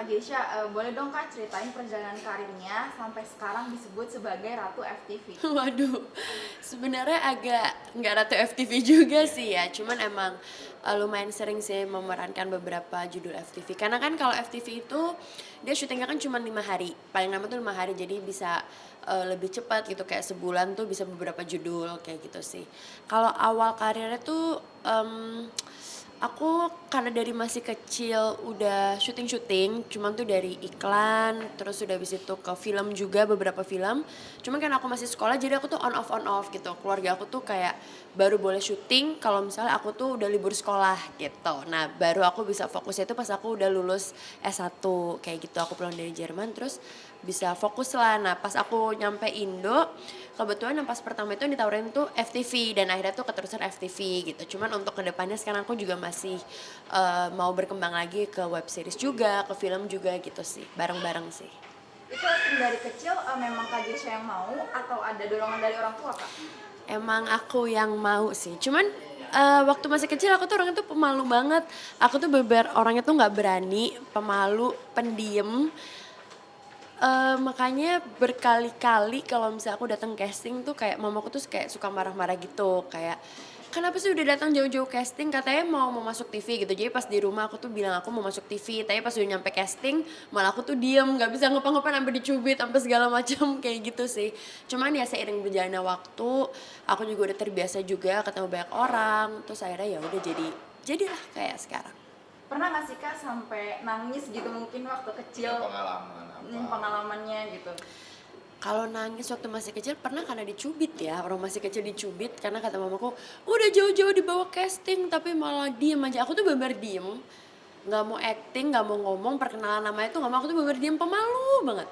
Kak Gesha, boleh dong Kak ceritain perjalanan karirnya sampai sekarang disebut sebagai Ratu FTV? Waduh, sebenarnya agak nggak ratu FTV juga sih ya, cuman emang lumayan sering sih memerankan beberapa judul FTV. Karena kan kalau FTV itu dia syutingnya kan cuma 5 hari, paling lama tuh 5 hari, jadi bisa lebih cepat gitu, kayak sebulan tuh bisa beberapa judul kayak gitu sih. Kalau awal karirnya tuh aku karena dari masih kecil udah syuting-syuting, cuman tuh dari iklan, terus udah habis itu ke film juga, beberapa film. Cuman kan aku masih sekolah, jadi aku tuh on off gitu. Keluarga aku tuh kayak baru boleh syuting kalau misalnya aku tuh udah libur sekolah gitu. Nah, baru aku bisa fokusnya itu pas aku udah lulus S1 kayak gitu. Aku pulang dari Jerman terus bisa fokus lah. Nah, pas aku nyampe Indo, kebetulan yang pas pertama itu yang ditawarin tuh FTV dan akhirnya tuh keterusan FTV gitu. Cuman untuk kedepannya sekarang aku juga masih mau berkembang lagi ke web series juga, ke film juga gitu sih, bareng-bareng sih. Itu dari kecil memang Kak Gesha yang mau atau ada dorongan dari orang tua Kak? Emang aku yang mau sih, cuman waktu masih kecil aku tuh orangnya tuh pemalu banget. Aku tuh bener orangnya tuh nggak berani, pemalu, pendiam. Makanya berkali-kali kalau misalnya aku datang casting tuh kayak mamaku tuh kayak suka marah-marah gitu, kayak, "Kenapa sih udah datang jauh-jauh casting katanya mau masuk TV," gitu. Jadi pas di rumah aku tuh bilang aku mau masuk TV, tapi pas udah nyampe casting malah aku tuh diem, nggak bisa ngapa-ngapain sampai dicubit, sampai segala macam kayak gitu sih. Cuman ya seiring berjalannya waktu, aku juga udah terbiasa juga ketemu banyak orang, terus akhirnya ya udah jadilah kayak sekarang. Pernah nggak sih Kak sampai nangis gitu mungkin waktu kecil? Pengalaman apa? Pengalamannya gitu. Kalau nangis waktu masih kecil pernah karena dicubit ya, orang masih kecil dicubit karena kata mamaku, "Udah jauh-jauh dibawa casting tapi malah diem aja." Aku tuh bener-bener diem, nggak mau acting, nggak mau ngomong, perkenalan namanya tuh nggak mau, aku tuh bener-bener diem, pemalu banget.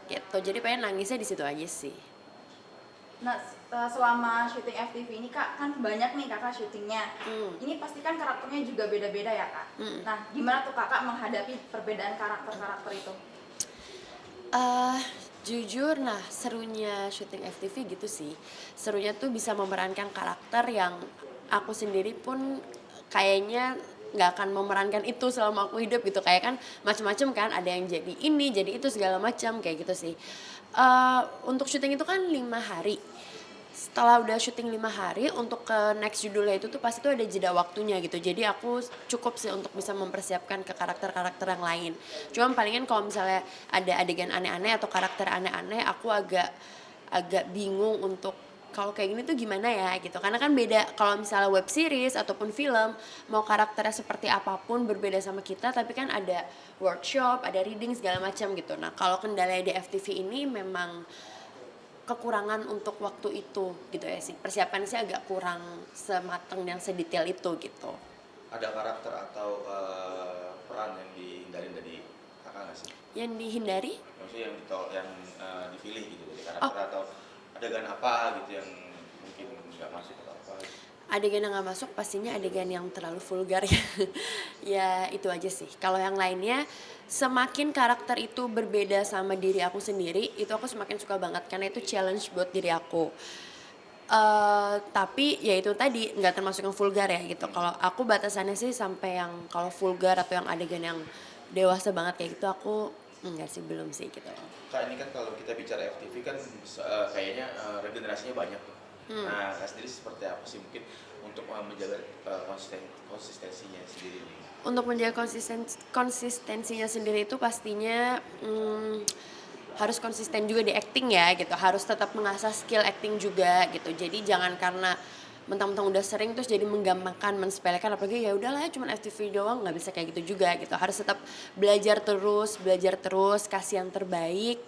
Gitu, jadi pengen nangisnya di situ aja sih. Nah, selama syuting FTV ini Kak, kan banyak nih Kakak syutingnya. Ini pasti kan karakternya juga beda-beda ya Kak? Nah, gimana tuh Kakak menghadapi perbedaan karakter-karakter itu? eh Jujur, nah serunya syuting FTV gitu sih. Serunya tuh bisa memerankan karakter yang aku sendiri pun kayaknya nggak akan memerankan itu selama aku hidup gitu. Kayak kan macam-macam kan, ada yang jadi ini, jadi itu segala macam kayak gitu sih. Untuk syuting itu kan 5 hari. Setelah udah syuting 5 hari, untuk ke next judulnya itu tuh pasti tuh ada jeda waktunya gitu. Jadi aku cukup sih untuk bisa mempersiapkan ke karakter-karakter yang lain. Cuman palingan kalau misalnya ada adegan aneh-aneh atau karakter aneh-aneh, aku agak agak bingung untuk kalau kayak gini tuh gimana ya gitu. Karena kan beda kalau misalnya web series ataupun film, mau karakternya seperti apapun berbeda sama kita, tapi kan ada workshop, ada reading segala macam gitu. Nah, kalau kendalanya di FTV ini memang kekurangan untuk waktu itu gitu ya sih. Persiapannya sih agak kurang semateng dan sedetail itu gitu. Ada karakter atau peran yang dihindarin dari kakak nggak sih? Yang dihindari? Maksudnya yang dipilih gitu dari Oh, karakter atau adegan apa gitu yang mungkin nggak masuk atau apa? adegan yang gak masuk pastinya adegan yang terlalu vulgar ya. Ya itu aja sih. Kalau yang lainnya semakin karakter itu berbeda sama diri aku sendiri, itu aku semakin suka banget karena itu challenge buat diri aku. Tapi ya itu tadi nggak termasuk yang vulgar ya gitu. Kalau aku batasannya sih sampai yang kalau vulgar atau yang adegan yang dewasa banget kayak gitu aku enggak sih, belum sih gitu. Kak, ini kan kalau kita bicara FTV kan kayaknya regenerasinya banyak tuh. Nah, kak sendiri seperti apa sih mungkin untuk menjaga konsistensinya sendiri nih? Untuk menjaga konsistensinya sendiri itu pastinya harus konsisten juga di acting ya gitu. Harus tetap mengasah skill acting juga gitu. Jadi jangan karena mentang-mentang udah sering terus jadi menggampangkan, mensepelekan, apalagi ya udahlah cuma FTV doang, nggak bisa kayak gitu juga gitu. Harus tetap belajar terus, kasih yang terbaik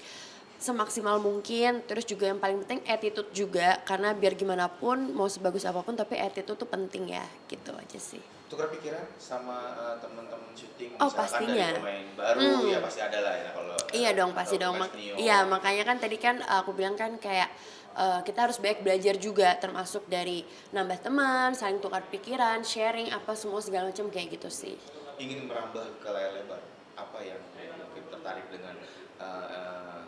semaksimal mungkin. Terus juga yang paling penting attitude juga, karena biar gimana pun mau sebagus apapun tapi attitude tuh penting ya, gitu aja sih. Tukar pikiran sama teman-teman syuting Oh misalkan dari pastinya. pemain baru ya pasti ada lah ya kalau Iya dong, atau pasti dong. pemain senior. Iya, makanya kan tadi kan aku bilang kan kayak kita harus banyak belajar juga, termasuk dari nambah teman, saling tukar pikiran, sharing apa semua segala macam kayak gitu sih. Ingin merambah ke layar lebar, apa yang mungkin tertarik dengan uh,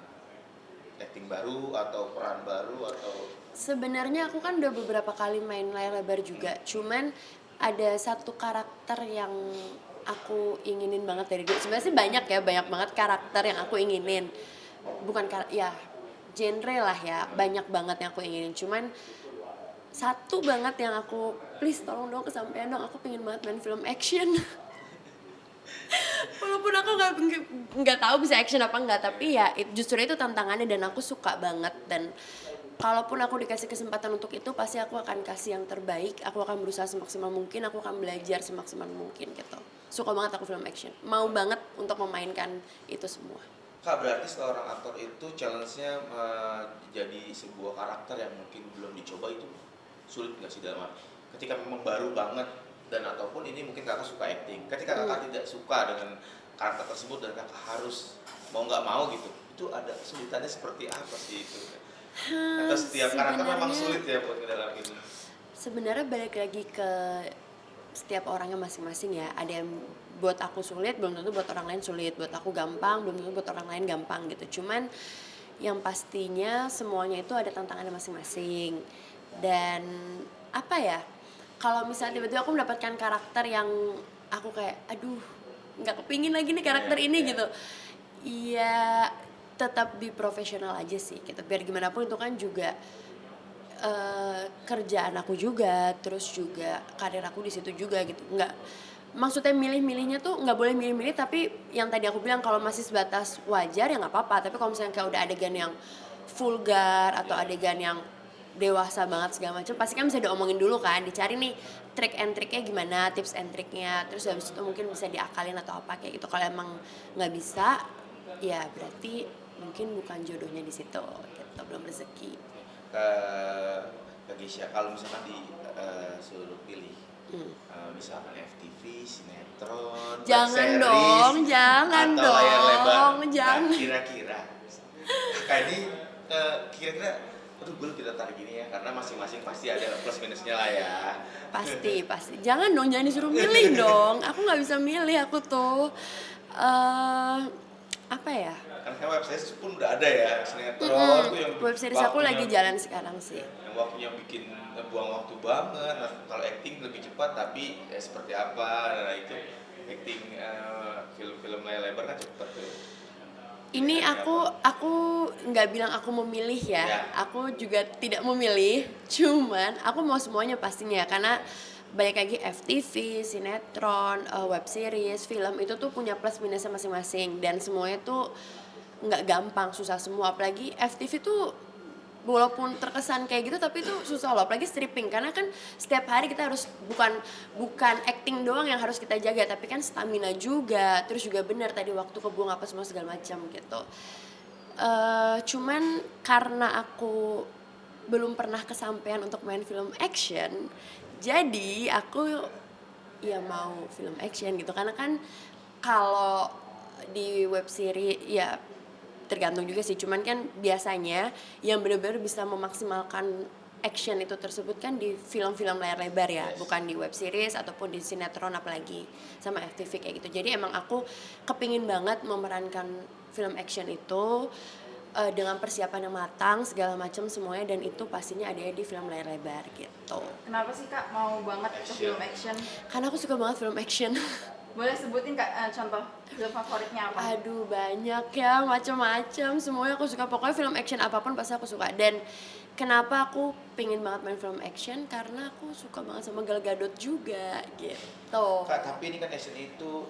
acting baru atau peran baru atau Sebenarnya aku kan udah beberapa kali main layar lebar juga, cuman ada satu karakter yang aku inginin banget dari dulu. Sebenarnya sih banyak banget karakter yang aku inginin. Bukan genre lah ya, banyak banget yang aku inginin. Cuman satu banget yang aku please tolong dong kesampaian dong, aku pengen banget main film action. Walaupun aku nggak tahu bisa action apa enggak, tapi ya justru itu tantangannya dan aku suka banget. Dan kalaupun aku dikasih kesempatan untuk itu, pasti aku akan kasih yang terbaik. Aku akan berusaha semaksimal mungkin, aku akan belajar semaksimal mungkin gitu. Suka banget aku film action, mau banget untuk memainkan itu semua. Kak, berarti seorang aktor itu challenge-nya jadi sebuah karakter yang mungkin belum dicoba itu sulit nggak sih dalam ketika memang baru banget, dan ataupun ini mungkin kakak suka acting, ketika kakak tidak suka dengan karakter tersebut dan kakak harus mau nggak mau gitu, itu ada kesulitannya seperti apa sih itu? Atau setiap karakter memang sulit ya buat dalam itu? Sebenarnya balik lagi ke setiap orangnya masing-masing ya. Ada yang buat aku sulit, belum tentu buat orang lain sulit. Buat aku gampang, belum tentu buat orang lain gampang gitu. Cuman yang pastinya semuanya itu ada tantangannya masing-masing. Dan apa ya, kalau misalnya tiba-tiba aku mendapatkan karakter yang aku kayak aduh nggak kepingin lagi nih karakter ini gitu, iya tetap di profesional aja sih gitu. Biar gimana pun itu kan juga kerjaan aku juga, terus juga karir aku di situ juga gitu. Nggak, maksudnya milih-milihnya tuh nggak boleh milih-milih, tapi yang tadi aku bilang kalau masih sebatas wajar ya nggak apa-apa. Tapi kalau misalnya kayak udah adegan yang vulgar atau adegan yang dewasa banget segala macam, pasti kan bisa diomongin dulu kan, dicari nih trik and triknya gimana, tips and triknya, terus habis itu mungkin bisa diakalin atau apa kayak gitu. Kalau emang nggak bisa, ya berarti mungkin bukan jodohnya di situ, gitu, belum rezeki. Ke Gisha, kalau misalkan suruh pilih misalkan FTV, sinetron, Jangan series, dong, jangan atau layar lebar, dong, jangan. nah, kira-kira kayak ini kira-kira aduh gue tidak tertarik gini ya, karena masing-masing pasti ada plus minusnya lah ya. Pasti jangan dong, jangan disuruh milih dong, aku nggak bisa milih, aku tuh apa ya, Kan web series pun udah ada ya, sinetron tuh yang web series aku lagi jalan sekarang sih. yang waktunya bikin buang waktu banget. Nah, kalau acting lebih cepat, tapi seperti apa, nah itu acting film-film layar lebar kan cepat tuh. Ini aku nggak bilang aku memilih ya, aku juga tidak memilih, cuman aku mau semuanya pastinya, karena banyak lagi FTV, sinetron, web series, film itu tuh punya plus minusnya masing-masing, dan semuanya tuh nggak gampang, susah semua. Apalagi FTV tuh walaupun terkesan kayak gitu tapi itu susah loh, apalagi stripping, karena kan setiap hari kita harus bukan acting doang yang harus kita jaga, tapi kan stamina juga, terus juga benar tadi waktu kebuang apa semua segala macam gitu. Cuman karena aku belum pernah kesampaian untuk main film action, jadi aku ya mau film action gitu, karena kan kalau di web series ya tergantung juga sih, cuman kan biasanya yang benar-benar bisa memaksimalkan action itu tersebut kan di film-film layar lebar ya, bukan di web series ataupun di sinetron apalagi sama FTV kayak gitu. Jadi emang aku kepingin banget memerankan film action itu dengan persiapan yang matang segala macam semuanya, dan itu pastinya ada di film layar lebar gitu. Kenapa sih Kak mau banget ke film action? Karena aku suka banget film action. Boleh sebutin Kak contoh film favoritnya apa? Aduh banyak ya, macam-macam, semuanya aku suka. Pokoknya film action apapun pasti aku suka. Dan kenapa aku pengen banget main film action, karena aku suka banget sama Gal Gadot juga gitu. Kak, tapi ini kan action itu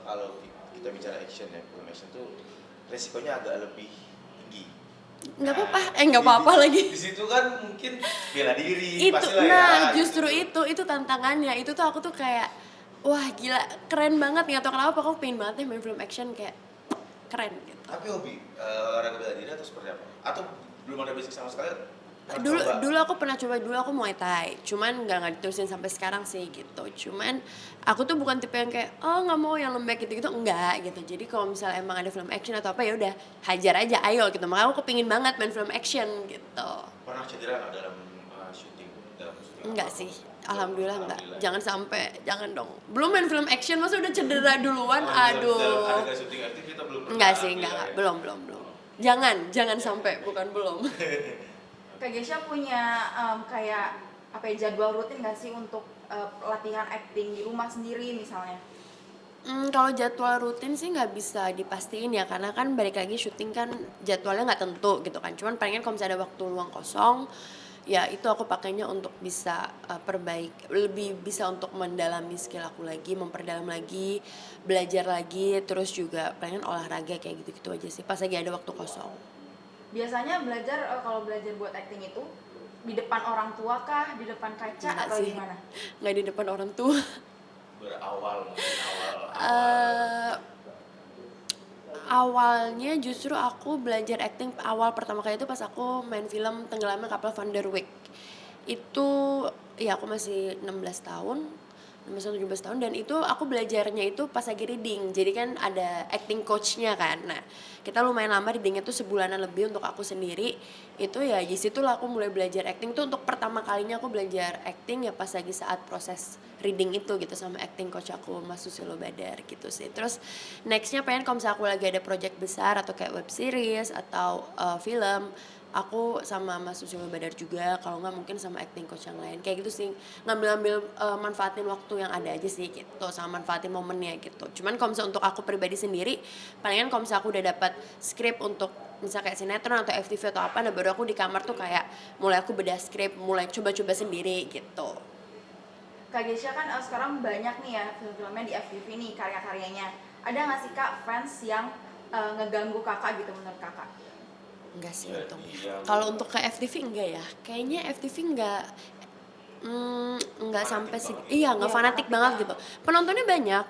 kalau kita bicara action ya, film action tuh resikonya agak lebih tinggi. Nggak apa-apa, nggak apa-apa lagi. Di situ kan mungkin bela diri, Itu, pastilah nah ya. justru itu tantangannya. Itu tuh aku tuh kayak wah gila, keren banget, nggak tau kenapa aku pengen banget nih main film action, kayak keren gitu. Tapi hobi olahraga bela diri atau seperti apa? Atau belum ada basic sama sekali? Dulu aku pernah coba, dulu aku Muay Thai, cuman nggak diterusin sampai sekarang sih gitu. Cuman aku tuh bukan tipe yang kayak oh nggak mau yang lembek gitu enggak gitu. Jadi kalau misalnya emang ada film action atau apa ya udah hajar aja, ayo gitu. Makanya aku kepingin banget main film action gitu. Pernah cedera nggak dalam syuting? Enggak sih, alhamdulillah enggak. Jangan sampai, jangan dong. Belum main film action masa udah cedera duluan, aduh. Dalam adegan syuting aktif kita belum pernah. Enggak sih, enggak. Belum. Jangan sampai, bukan belum. Kak Gesha punya kayak apa ya, jadwal rutin nggak sih untuk latihan acting di rumah sendiri misalnya? Kalau jadwal rutin sih nggak bisa dipastiin ya, karena kan balik lagi syuting kan jadwalnya nggak tentu gitu kan. Cuman palingan kalau misalnya ada waktu luang kosong, ya itu aku pakainya untuk bisa lebih bisa untuk mendalami skill aku lagi, memperdalam lagi, belajar lagi, terus juga palingan olahraga kayak gitu-gitu aja sih pas lagi ada waktu kosong. Biasanya belajar kalau belajar buat acting itu di depan orang tua kah, di depan kaca Nggak atau sih, gimana? nggak di depan orang tua. Berawal mungkin awal Eh, Awalnya justru aku belajar acting awal pertama kali itu pas aku main film Tenggelamnya Kapal Van der Wijk. Itu ya aku masih 16 tahun, 16 atau 17 tahun, dan itu aku belajarnya itu pas lagi reading. Jadi kan ada acting coachnya kan. Nah, kita lumayan lama readingnya tuh sebulanan lebih untuk aku sendiri. Itu ya di situ lah aku mulai belajar acting tuh, untuk pertama kalinya aku belajar acting ya pas lagi saat proses reading itu gitu sama acting coach aku, Mas Susilo Badar gitu sih. Terus nextnya pengen kalau misalnya aku lagi ada project besar atau kayak web series atau film, aku sama Mas Susilo Badar juga, kalau nggak mungkin sama acting coach yang lain kayak gitu sih. Ngambil manfaatin waktu yang ada aja sih gitu, sama manfaatin momennya gitu. Cuman kalau misalnya untuk aku pribadi sendiri, palingan kalau misalnya aku udah dapat skrip untuk misalnya kayak sinetron atau FTV atau apa, nah baru aku di kamar tuh kayak mulai aku bedah skrip, mulai coba-coba sendiri gitu. Kak Gesha kan sekarang banyak nih ya film-filmnya di FTV nih, karya-karyanya. Ada nggak sih Kak fans yang ngeganggu kakak gitu menurut kakak? Enggak sih Ya, untungnya. iya. Kalau untuk ke FTV enggak ya. Kayaknya FTV enggak Fanatik sampai sih. banget. Iya, enggak Iya, fanatik fanatik banget banget. gitu. Penontonnya banyak.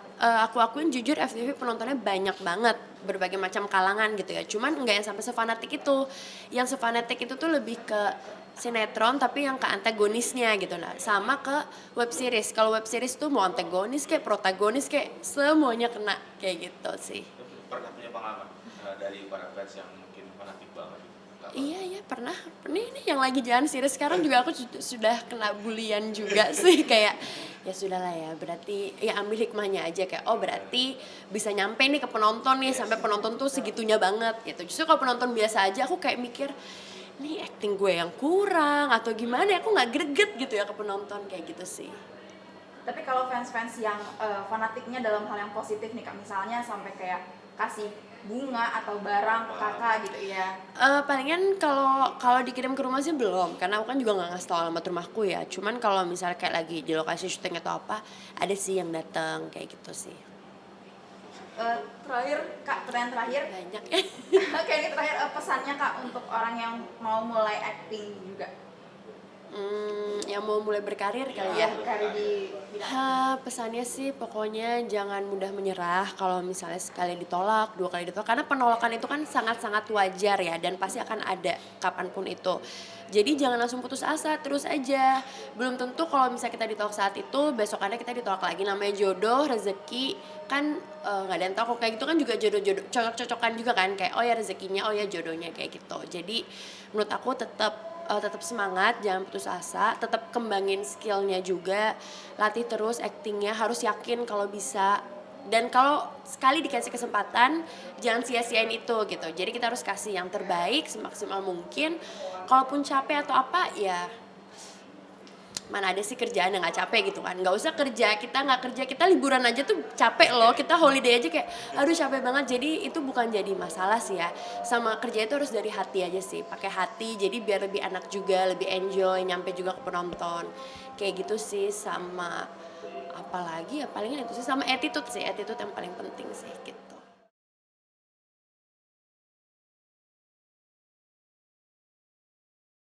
Aku akuin jujur FTV penontonnya banyak banget, berbagai macam kalangan gitu ya. Cuman enggak yang sampai sefanatik itu. Yang sefanatik itu tuh lebih ke sinetron tapi yang ke antagonisnya gitu. Nah, sama ke web series. Kalau web series tuh mau antagonis kayak protagonis kayak semuanya kena kayak gitu sih. Pernah punya pengalaman dari para fans yang mungkin fanatik banget gitu? Nggak Iya ya pernah. Ini yang lagi jalan series sekarang juga aku sudah kena bulian juga sih, kayak ya sudahlah ya, berarti ya ambil hikmahnya aja, kayak oh berarti bisa nyampe nih ke penonton nih, sampai penonton tuh segitunya banget gitu. Justru kalau penonton biasa aja aku kayak mikir nih acting gue yang kurang atau gimana ya, aku nggak greget gitu ya ke penonton kayak gitu sih. Tapi kalau fans-fans yang fanatiknya dalam hal yang positif nih Kak, misalnya sampai kayak kasih bunga atau barang ke kakak gitu ya. Palingan kalau kalau dikirim ke rumah sih belum, karena aku kan juga nggak ngasih tau alamat rumahku ya. Cuman kalau misalnya kayak lagi di lokasi syuting atau apa, ada sih yang datang kayak gitu sih. Terakhir Kak, pertanyaan terakhir. Banyak. Oke, ini terakhir pesannya Kak untuk orang yang mau mulai acting juga. Yang mau mulai berkarir kali Ya, ya. karir di bidang. Pesannya sih pokoknya jangan mudah menyerah kalau misalnya sekali ditolak, dua kali ditolak, karena penolakan itu kan sangat-sangat wajar ya, dan pasti akan ada kapanpun itu. Jadi jangan langsung putus asa, terus aja. Belum tentu kalau misalnya kita ditolak saat itu, besokannya kita ditolak lagi. Namanya jodoh, rezeki, kan nggak ada yang tahu. Kok kayak gitu kan juga jodoh-jodoh, cocok-cocokan juga kan, kayak oh ya rezekinya, oh ya jodohnya kayak gitu. Jadi menurut aku tetap semangat, jangan putus asa, tetap kembangin skillnya juga, latih terus actingnya, harus yakin kalau bisa, dan kalau sekali dikasih kesempatan jangan sia-siain itu gitu. Jadi kita harus kasih yang terbaik semaksimal mungkin. Kalaupun capek atau apa ya, mana ada sih kerjaan yang nggak capek gitu kan. Nggak usah kerja, kita nggak kerja, kita liburan aja tuh capek loh, kita holiday aja kayak aduh capek banget. Jadi itu bukan jadi masalah sih ya, sama kerja itu harus dari hati aja sih, pakai hati, jadi biar lebih enak juga, lebih enjoy, nyampe juga ke penonton kayak gitu sih. Sama apalagi ya palingan itu sih, sama attitude sih, attitude yang paling penting sih gitu.